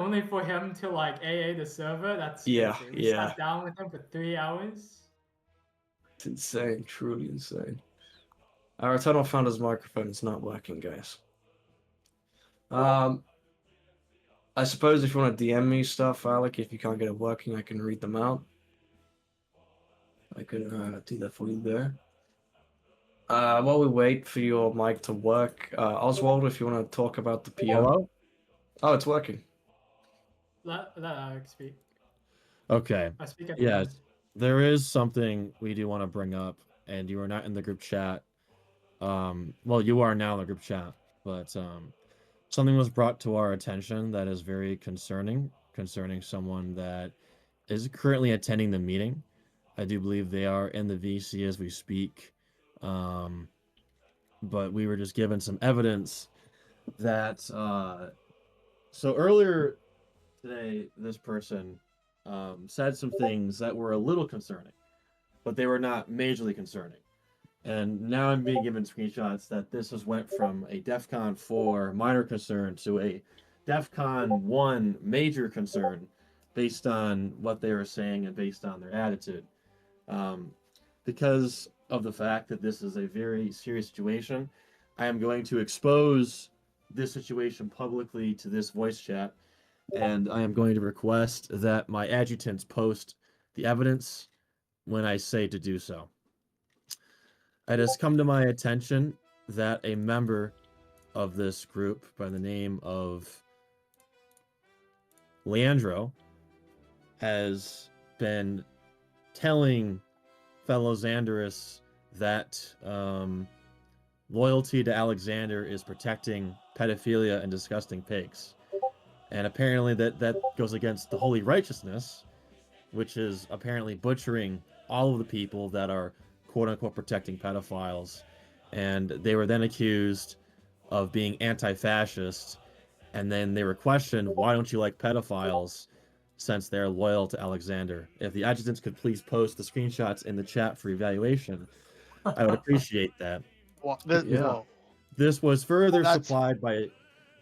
only for him to like AA the server. That's Yeah, crazy. We yeah. sat down with him for 3 hours. It's insane, truly insane. Our tunnel found his microphone. It's not working, guys. I suppose if you want to DM me stuff, Alec, if you can't get it working, I can read them out. I can do that for you there. While we wait for your mic to work, Oswald, if you want to talk about the PO. Hello? Oh, it's working. Let Alex speak. Okay. I speak at the Yeah, end. there is something we do want to bring up, and you are not in the group chat. Well, you are now in the group chat, but something was brought to our attention that is very concerning someone that is currently attending the meeting. I do believe they are in the VC as we speak. But we were just given some evidence that so earlier today, this person said some things that were a little concerning, but they were not majorly concerning. And now I'm being given screenshots that this has went from a DEFCON 4 minor concern to a DEFCON 1 major concern based on what they were saying and based on their attitude. Because of the fact that this is a very serious situation, I am going to expose this situation publicly to this voice chat, and I am going to request that my adjutants post the evidence when I say to do so. It has come to my attention that a member of this group by the name of 𝐋eandro has been telling fellow Xanderists that loyalty to Alexander is protecting pedophilia and disgusting pigs. And apparently that goes against the holy righteousness, which is apparently butchering all of the people that are quote-unquote protecting pedophiles. And they were then accused of being anti-fascist, and then they were questioned, why don't you like pedophiles, since they're loyal to Alexander? If the adjutants could please post the screenshots in the chat for evaluation, I would appreciate that. Well, Yeah. This was further That's- supplied by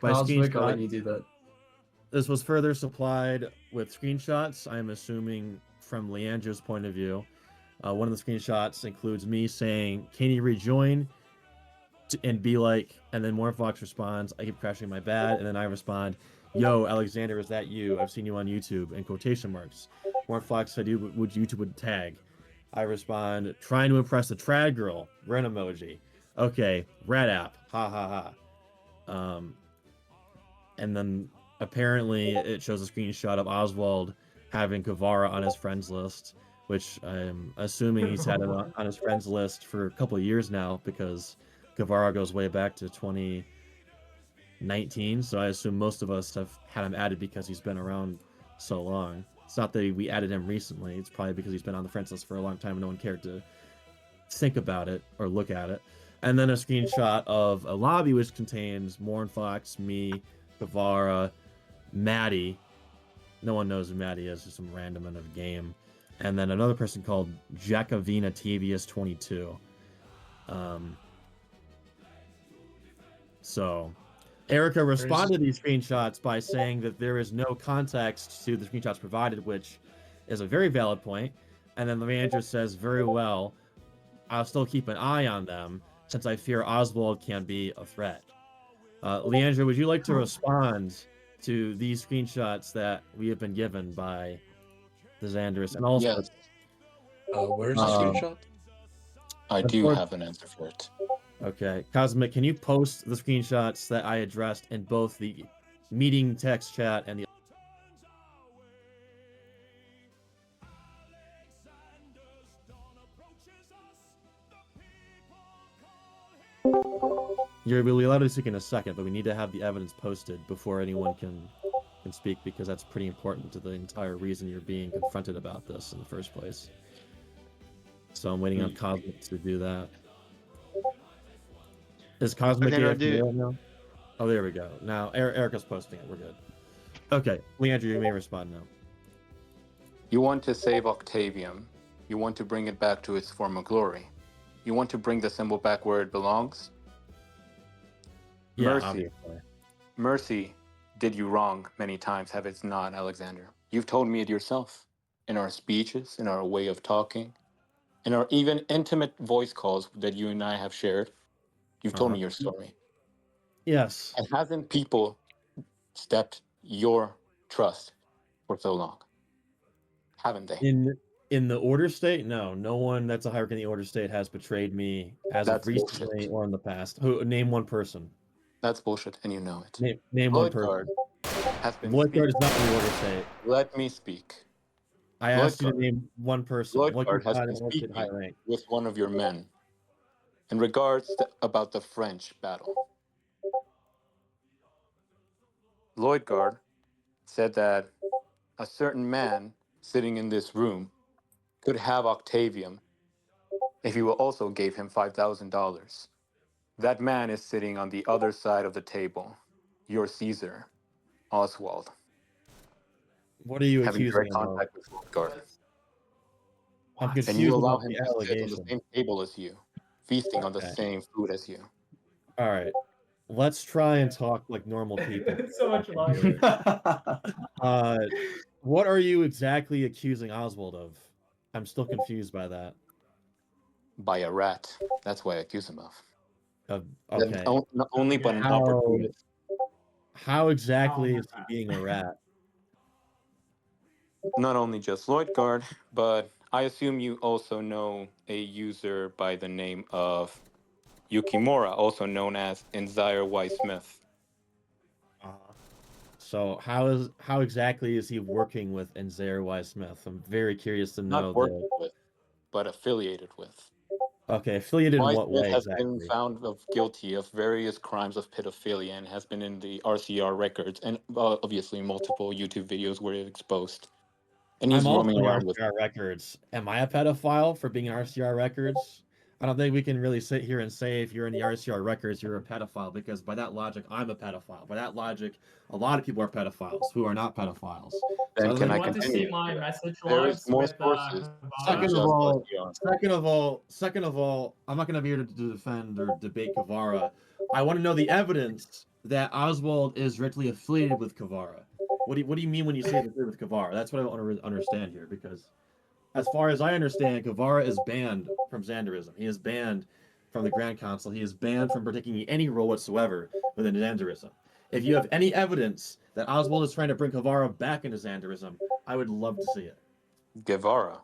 Cosmic, I'll let screenshots. you do that. This was further supplied with screenshots, I'm assuming from 𝐋eandro's point of view. One of the screenshots includes me saying, can you rejoin? And be like, and then Morphox responds, I keep crashing my bad. And then I respond, yo, Alexander, is that you? I've seen you on YouTube, in quotation marks. Morphox said, YouTube would tag. I respond, trying to impress the trad girl, red emoji. Okay, red app, ha ha ha. And then apparently it shows a screenshot of Oswald having Guevara on his friends list, which I'm assuming he's had it on his friends list for a couple of years now, because Guevara goes way back to 2019, so I assume most of us have had him added because he's been around so long. It's not that we added him recently, it's probably because he's been on the friends list for a long time and no one cared to think about it or look at it. And then a screenshot of a lobby which contains Mornfox, me, Guevara, Maddie. No one knows who Maddie is, just some random in a game. And then another person called Jacovina Tavius 22. So Erica responded to these screenshots by saying that there is no context to the screenshots provided, which is a very valid point. And then the manager says, very well, I'll still keep an eye on them since I fear Oswald can be a threat. 𝐋eandro, would you like to respond to these screenshots that we have been given by the Xanderists? And also, yes. Where's the screenshot? I do have an answer for it. Okay, Cosmic, can you post the screenshots that I addressed in both the meeting text chat and the... You'll be allowed to speak in a second, but we need to have the evidence posted before anyone can speak, because that's pretty important to the entire reason you're being confronted about this in the first place. So I'm waiting on Cosmic to do that. Is Cosmic AFK now? Oh, there we go. Now Erica's posting it. We're good. Okay, 𝐋eandro, you may respond now. You want to save Octavium. You want to bring it back to its former glory. You want to bring the symbol back where it belongs. Yeah, Mercy. obviously. Mercy, did you wrong many times, have it not, Alexander? You've told me it yourself in our speeches, in our way of talking, in our even intimate voice calls that you and I have shared. You've told Uh-huh. me your story. Yes. And hasn't people stepped your trust for so long? Haven't they? In the order state, no one that's a hierarchy in the order state has betrayed me as of That's recently bullshit. or in the past. Who name one person? That's bullshit, and you know it. Name one Lloyd Guard person. has been Lloyd Guard speaking. is not in the order state. Let me speak. I Lloyd asked you to Guard. name one person. Lloyd Lloyd Guard Guard's has not been in order state high speaking rank. with one of your men in regards about the French battle. Lloyd Guard said that a certain man sitting in this room could have Octavium if you also gave him $5,000. That man is sitting on the other side of the table. Your Caesar, Oswald, What are you having accusing direct him of? contact with Lloyd Guard. I'm And you confused allow about him the to sit on the allegation. same table as you, feasting on the Okay. same food as you. All right. Let's try and talk like normal people. So much longer. What are you exactly accusing Oswald of? I'm still confused by that. By a rat. That's what I accuse him of. Okay. Not only but an How opportunist. how exactly Oh, is he being a rat? Not only just Lloyd Guard, but I assume you also know a user by the name of Yukimura, also known as Enzire Y. Smith. So how exactly is he working with Enzair Y. Smith? I'm very curious to know Not working with, but affiliated with. Okay, affiliated in Y. what Smith way has been exactly? found of guilty of various crimes of pedophilia and has been in the RCR records and obviously multiple YouTube videos where it's exposed. And I'm he's also roaming in around with. RCR Records. Am I a pedophile for being in RCR Records? I don't think we can really sit here and say if you're in the RCR Records, you're a pedophile, because by that logic, I'm a pedophile. By that logic, a lot of people are pedophiles who are not pedophiles. So I Then don't can think I You we want can to continue? see my message There is logs more with sources than Kavara? Second of just all, RCR. I'm not going to be here to defend or debate Kavara. I want to know the evidence that Oswald is directly affiliated with Kavara. What do you mean when you say affiliated with Kavara? That's what I want to understand here, because as far as I understand, Kavara is banned from Xanderism. He is banned from the Grand Council. He is banned from taking any role whatsoever within Xanderism. If you have any evidence that Oswald is trying to bring Kavara back into Xanderism, I would love to see it. Guevara.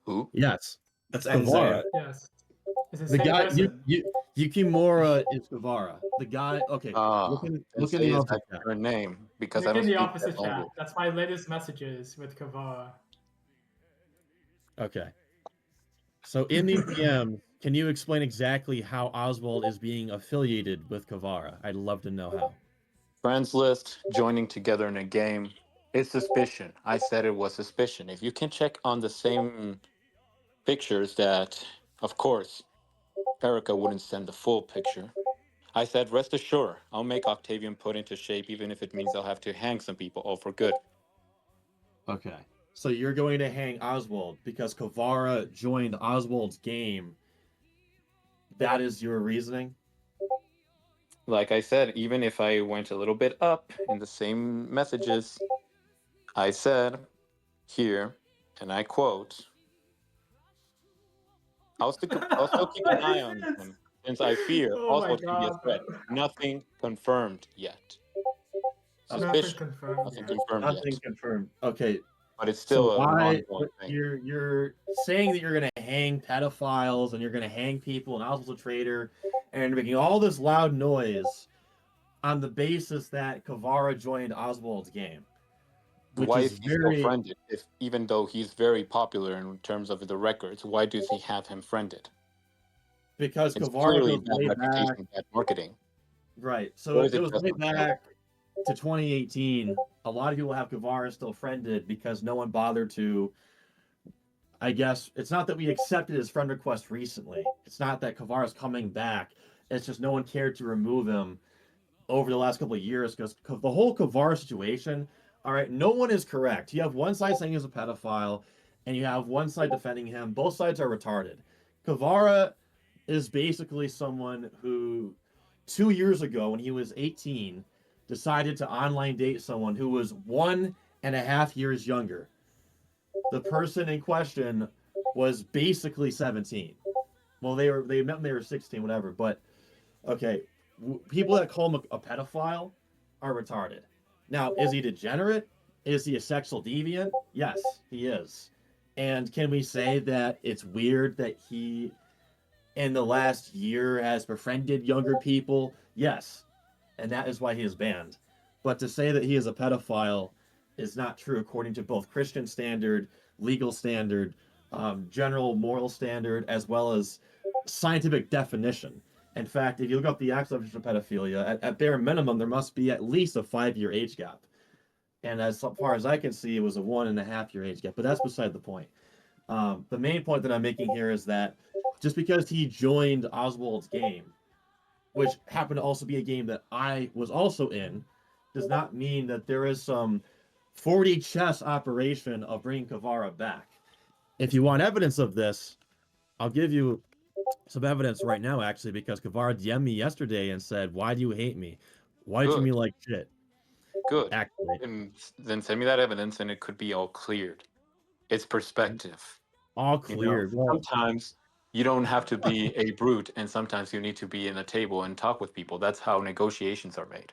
Who? Yes, That's Kavara. Enzare. Yes. It's the The same guy person. Yukimura is Kavara. The guy. Okay, Ah, look in the Sensei is office that chat. your name? Because I Look don't in the speak that opposite chat. language. That's my latest messages with Kavara. Okay. So in the DM, can you explain exactly how Oswald is being affiliated with Kavara? I'd love to know how. Friends list, joining together in a game. It's suspicion. I said it was suspicion. If you can check on the same pictures that, of course, Erica wouldn't send the full picture. I said, rest assured, I'll make Octavian put into shape, even if it means I'll have to hang some people, all for good. Okay. So you're going to hang Oswald because Kavara joined Oswald's game. That is your reasoning? Like I said, even if I went a little bit up in the same messages, I said here, and I quote, I'll still keep an eye on him, since I fear Oh my Oswald could be a god, bro. threat. Nothing confirmed yet. Okay. Nothing Suspicion. confirmed Nothing yet. confirmed Nothing yet. confirmed. Okay. But it's So still an why ongoing thing. you're saying that you're gonna hang pedophiles and you're gonna hang people and Oswald's a traitor and you're making all this loud noise on the basis that Kavara joined Oswald's game, which Why is is he still very friended? If even though he's very popular in terms of the records, why does he have him friended? because It's Kavara clearly goes bad way back. reputation, bad marketing. Right. So Or it is it goes just way unfair? back to 2018. A lot of people have Kavara still friended because no one bothered to. I guess it's not that we accepted his friend request recently. It's not that Kavara's coming back. It's just no one cared to remove him over the last couple of years because the whole Kavara situation. All right, no one is correct. You have one side saying he's a pedophile, and you have one side defending him. Both sides are retarded. Kavara is basically someone who 2 years ago, when he was 18, decided to online date someone who was 1.5 years younger. The person in question was basically 17. Well, they met when they were 16, whatever. But okay, people that call him a pedophile are retarded. Now, is he degenerate? Is he a sexual deviant? Yes, he is. And can we say that it's weird that he, in the last year, has befriended younger people? Yes, and that is why he is banned. But to say that he is a pedophile is not true according to both Christian standard, legal standard, general moral standard, as well as scientific definition. In fact, if you look up the actual definition of pedophilia, at bare minimum, there must be at least a 5-year age gap. And as far as I can see, it was a 1.5-year age gap. But that's beside the point. The main point that I'm making here is that just because he joined Oswald's game, which happened to also be a game that I was also in, does not mean that there is some 40 chess operation of bringing Kavara back. If you want evidence of this, I'll give you some evidence right now, actually, because Kavara DM'd me yesterday and said, "Why do you hate me? Why do you Good. me like shit?" Good. Actually, And then send me that evidence, and it could be all cleared. It's perspective. all You know, cleared. Well, sometimes you don't have to be a brute, and sometimes you need to be in a table and talk with people. That's how negotiations are made.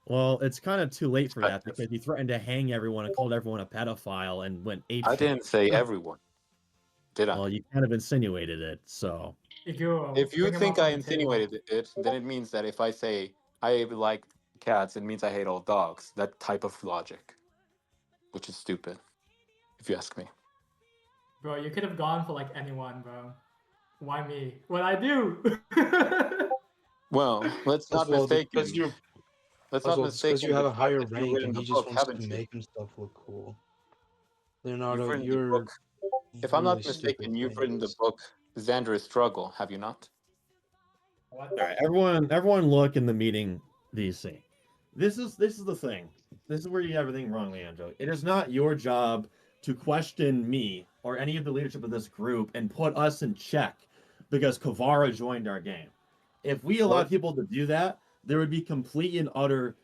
well, it's kind of too late for that Perspective. because he threatened to hang everyone and called everyone a pedophile and went ape I shit. didn't say everyone, did I? Well, you kind of insinuated it, so If you bring him think up I on the table. insinuated it, then it means that if I say I like cats, it means I hate all dogs. That type of logic, which is stupid, if you ask me. Bro, you could have gone for like anyone, bro. Why me? What I do? Well, let's not Oswald, mistake because him. you're Let's not Oswald, it's mistake because you the have a fact higher that you've rank written and the he just book, wants to haven't you? make himself look cool. You've Leonardo, written the you're book. If I'm really not stupid mistaken, you've playing written the this. book Xander's Struggle, have you not? What? all right, everyone, look in the meeting VC. This is the thing. This is where you have everything wrong, Leandro. It is not your job to question me or any of the leadership of this group and put us in check because Kavara joined our game. If we allowed What? people to do that, there would be complete and utter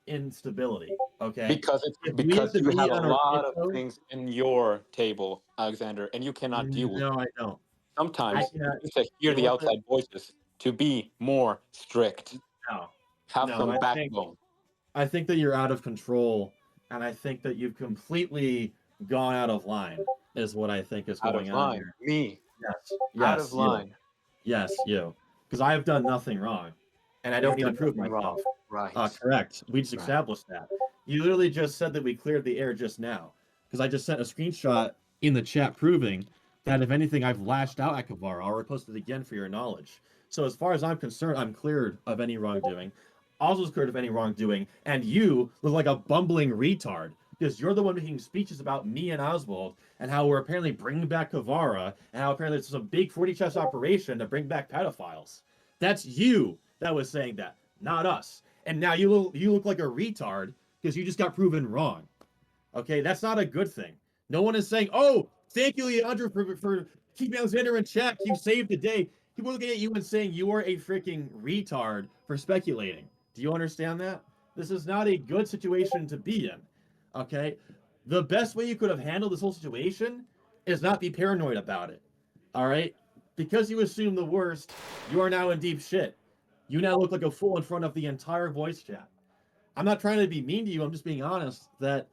instability. Okay. Because If we have because to you be have a on our lot of tiptoes, things in your table, Alexander, and you cannot deal with no, it. I don't. I Sometimes you cannot. need to hear You know the what? outside voices to be more strict. No, Have no. some backbone. I think that you're out of control, and I think that you've completely gone out of line. Is what I think is Out of going on line. here. Me. Yes, Out of yes, you. line. Yes, you. Because I have done nothing wrong, and I don't You've need to done prove nothing wrong. myself. Right. Correct. We just Right. established that. You literally just said that we cleared the air just now, because I just sent a screenshot in the chat proving that if anything, I've lashed out at Kavara. I'll repost it again for your knowledge. So as far as I'm concerned, I'm cleared of any wrongdoing. Oswald's cleared of any wrongdoing, and you look like a bumbling retard because you're the one making speeches about me and Oswald and how we're apparently bringing back Kavara and how apparently it's a big 40 chess operation to bring back pedophiles. That's you that was saying that, not us. And now you look like a retard because you just got proven wrong. Okay, that's not a good thing. No one is saying, "Oh, thank you, 𝐋eandro, for keeping Alexander in check. You saved the day." People are looking at you and saying you are a freaking retard for speculating. Do you understand that? This is not a good situation to be in. Okay, the best way you could have handled this whole situation is not be paranoid about it. All right, because you assume the worst, you are now in deep shit. You now look like a fool in front of the entire voice chat. I'm not trying to be mean to you. I'm just being honest that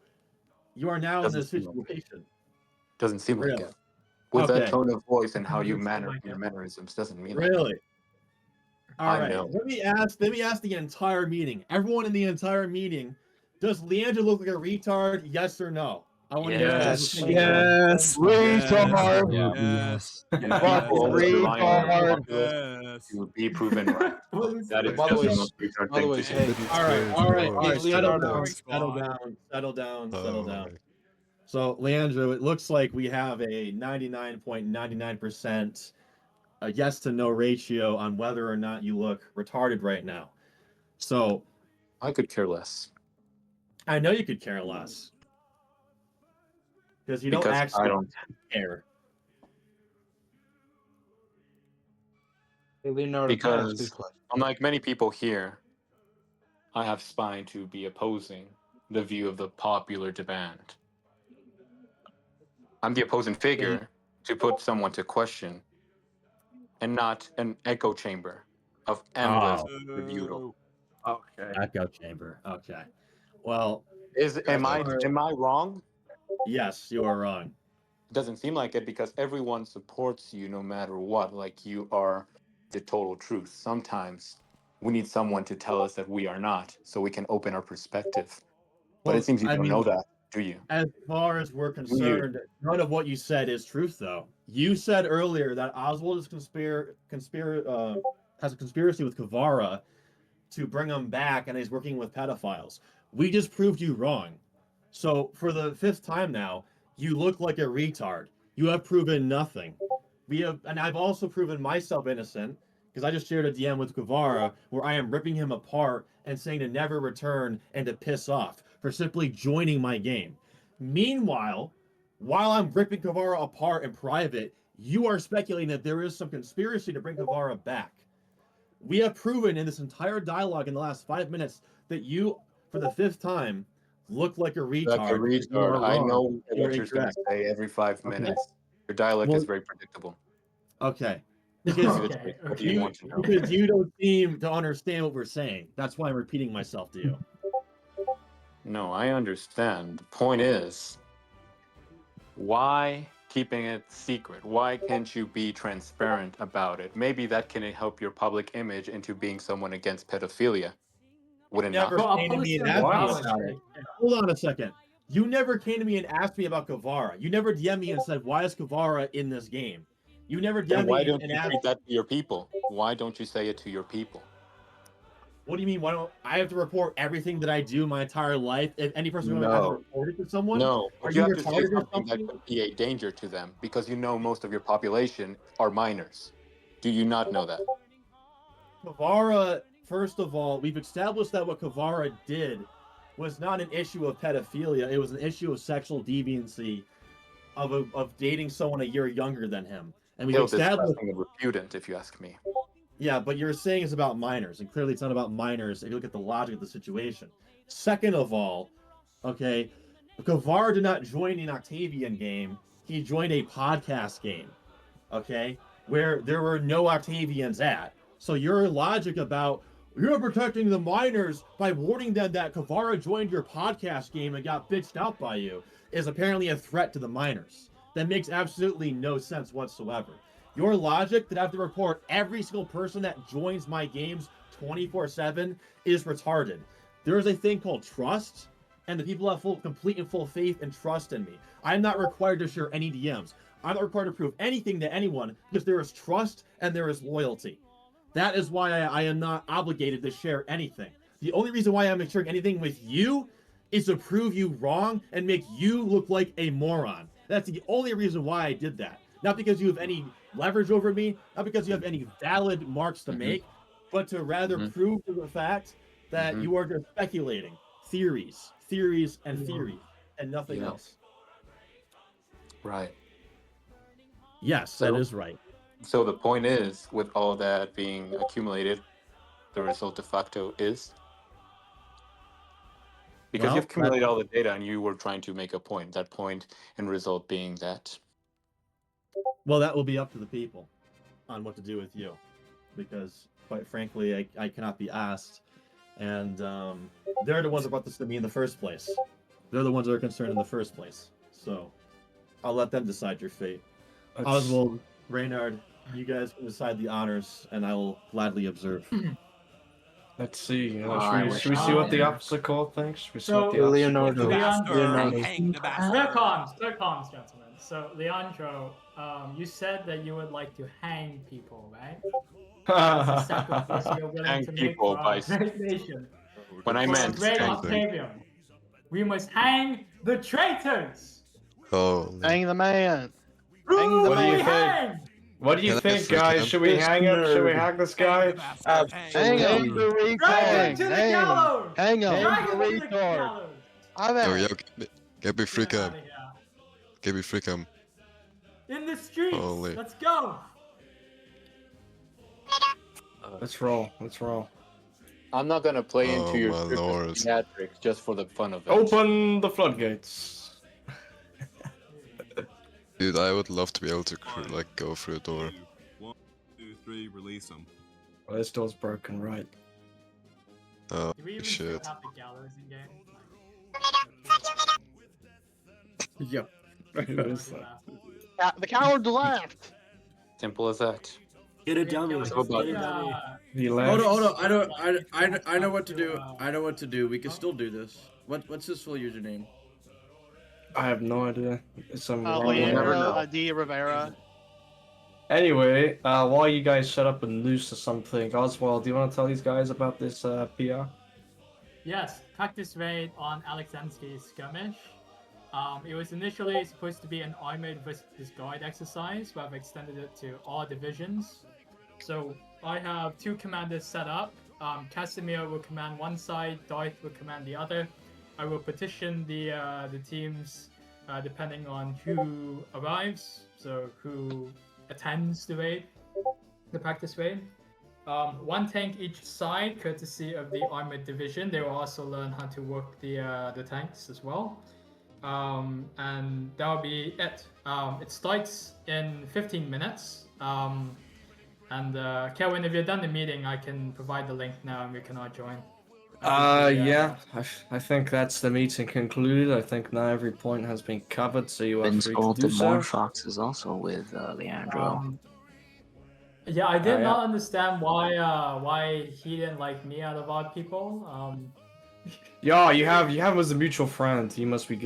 you are now in Doesn't this seem like it. situation. Doesn't seem like Really? it. With that Okay. tone of voice and how you Doesn't seem manner like your it. mannerisms doesn't mean like Really? it. All I right. know. Let me ask the entire meeting. Everyone in the entire meeting, does Leandro look like a retard? Yes or no? I want to hear Yes. everyone's opinion. Yes. Retard. Yes. And Fuck people who rely on your retard. populace to be proven right. That is By the just way, the most retard by the thing way, to say. hey, All right. All right. All Hey, right. Settle Leonardo. down. Settle down. Settle down. Settle down. So, Leandro, it looks like we have a 99.99% a yes to no ratio on whether or not you look retarded right now. So, I could care less. I know you could care less because you don't Because I actually don't. care. Hey, Leonardo, can I ask you a Because question? unlike many people here, I have spine to be opposing the view of the popular demand. I'm the opposing figure to put someone to question and not an echo chamber of endless Oh, rebuttal. Okay. echo chamber. Okay. Well, Am I Alright. wrong? yes, you are wrong. It doesn't seem like it because everyone supports you no matter what. Like you are the total truth. Sometimes we need someone to tell us that we are not, so we can open our perspective. But it Well, seems you I don't know mean, that, do you? as far as we're Do you? concerned, none of what you said is truth, though. You said earlier that Oswald is has a conspiracy with Kavara to bring him back, and he's working with pedophiles. We just proved you wrong. So for the fifth time now, you look like a retard. You have proven nothing. And I've also proven myself innocent because I just shared a DM with Guevara where I am ripping him apart and saying to never return and to piss off for simply joining my game. Meanwhile, while I'm ripping Guevara apart in private, you are speculating that there is some conspiracy to bring Guevara back. We have proven in this entire dialogue in the last 5 minutes that you, for the fifth time, look like a Like a retard. You are retard. I wrong. know You're what you're going to incorrect. say every 5 Okay. minutes. Your dialect Well, is very predictable. okay. Give me Because the Okay, truth. What do okay. you want to know? because you don't seem to understand what we're saying. That's why I'm repeating myself to you. No, I understand. The point is, why keeping it secret? Why can't you be transparent about it? Maybe that can help your public image into being someone against pedophilia. Would it not? Never Bro, I'll came to me policy and on the asked me What? knowledge about it. base. Yeah. Hold on a second. You never came to me and asked me about Kavara. You never DM'd me and said, why is Kavara in this game? You never Then DM'd why me don't and you asked, treat that to your people? Why don't you say it to your people? what do you mean? Why don't I have to report everything that I do my entire life? If any person I have to No. report it to someone? No, Are but you you have to say retarded or something that something? could be a danger to them because you know most of your population are minors. Do you not know that? Kavara, first of all, we've established that what Kavara did was not an issue of pedophilia. It was an issue of sexual deviancy of dating someone a year younger than him. And we've Still established, disgusting and repugnant, if you ask me. yeah, but you're saying it's about minors, and clearly it's not about minors if you look at the logic of the situation. Second of all, okay, Kavara did not join an Octavian game. He joined a podcast game, okay, where there were no Octavians at. So your logic about you're protecting the minors by warning them that Kavara joined your podcast game and got bitched out by you is apparently a threat to the minors. That makes absolutely no sense whatsoever. Your logic that I have to report every single person that joins my games 24/7 is retarded. There is a thing called trust, and the people have complete and full faith and trust in me. I'm not required to share any DMs. I'm not required to prove anything to anyone because there is trust and there is loyalty. That is why I am not obligated to share anything. The only reason why I'm sharing anything with you is to prove you wrong and make you look like a moron. That's the only reason why I did that. Not because you have any leverage over me, not because you have any valid marks to make, but to rather prove to the fact that you are just speculating. Theories, and nothing Yeah. else. Right. Yes, that is right. So the point is, with all that being accumulated, the result de facto is because Well, you've accumulated all the data and you were trying to make a point. That point and result being that. well, that will be up to the people on what to do with you, because quite frankly, I cannot be asked, and they're the ones that brought this to me in the first place. They're the ones that are concerned in the first place. So I'll let them decide your fate. Oswald, Reynard, you guys can decide the honors, and I will gladly observe. Let's see. I Should we wish see what the I- obstacle thinks? Should we see So, what the obstacle Leonardo. thinks? Leandro, Leonardo. third comms, gentlemen. So, Leandro, you said that you would like to hang people, right? That's a sacrifice you're willing Hang to make people for by our great nation. when I For meant the great hang Octavian. We must hang the traitors! Holy. Hang the man. Who Hang the will What do you we think? hang? What do you Can I think, freak guys? him? Should we This hang him? Should we nerd. hang this guy? Hang him. The Drag him to the Hang him. gallows! Hang him. Drag Hang him the to the retard. gallows! I'm Yo, out. yo, get me freak Get him. outta here. Get me freak him. In the streets! Holy. Let's go! Let's roll. Let's roll. I'm not gonna play into Oh your my circus lord. theatrics just for the fun of it. Open the floodgates. Dude, I would love to be able to like go through a door. 1, 2, 3, release them. Well, this door's broken, right? Oh Do we even still shit. have the gallows in game? Yep. Like, What is that? The coward left. Simple as that. Get a okay, dummy. Kelly, How about Get a that? dummy. He Hold left. on, hold on. I know, Like, I know what to do. uh, I know what to do. We can still do this. What's his full username? I have no idea. It's some Uh, wrong never number. know. Leandro D. Rivera. Anyway, while you guys shut up and loose or something, Oswald, do you want to tell these guys about this PR? Yes, practice raid on Alexansky's skirmish. It was initially supposed to be an armored versus guard exercise, but I've extended it to all divisions. So I have 2 commanders set up. Casimir will command one side, Darth will command the other. I will petition the teams depending on who arrives, so who attends the raid, the practice raid. 1 tank each side, courtesy of the armored division. They will also learn how to work the tanks as well. And that'll be it. It starts in 15 minutes. Kelvin, if you're done the meeting, I can provide the link now and we can all join. Yeah, I think that's the meeting concluded. I think now every point has been covered, so you are Vince free to do Bolton so. Morfox is also with Leandro. Yeah, I did yeah. not understand why he didn't like me out of all people. Yeah, you have him as a mutual friend. He must be good.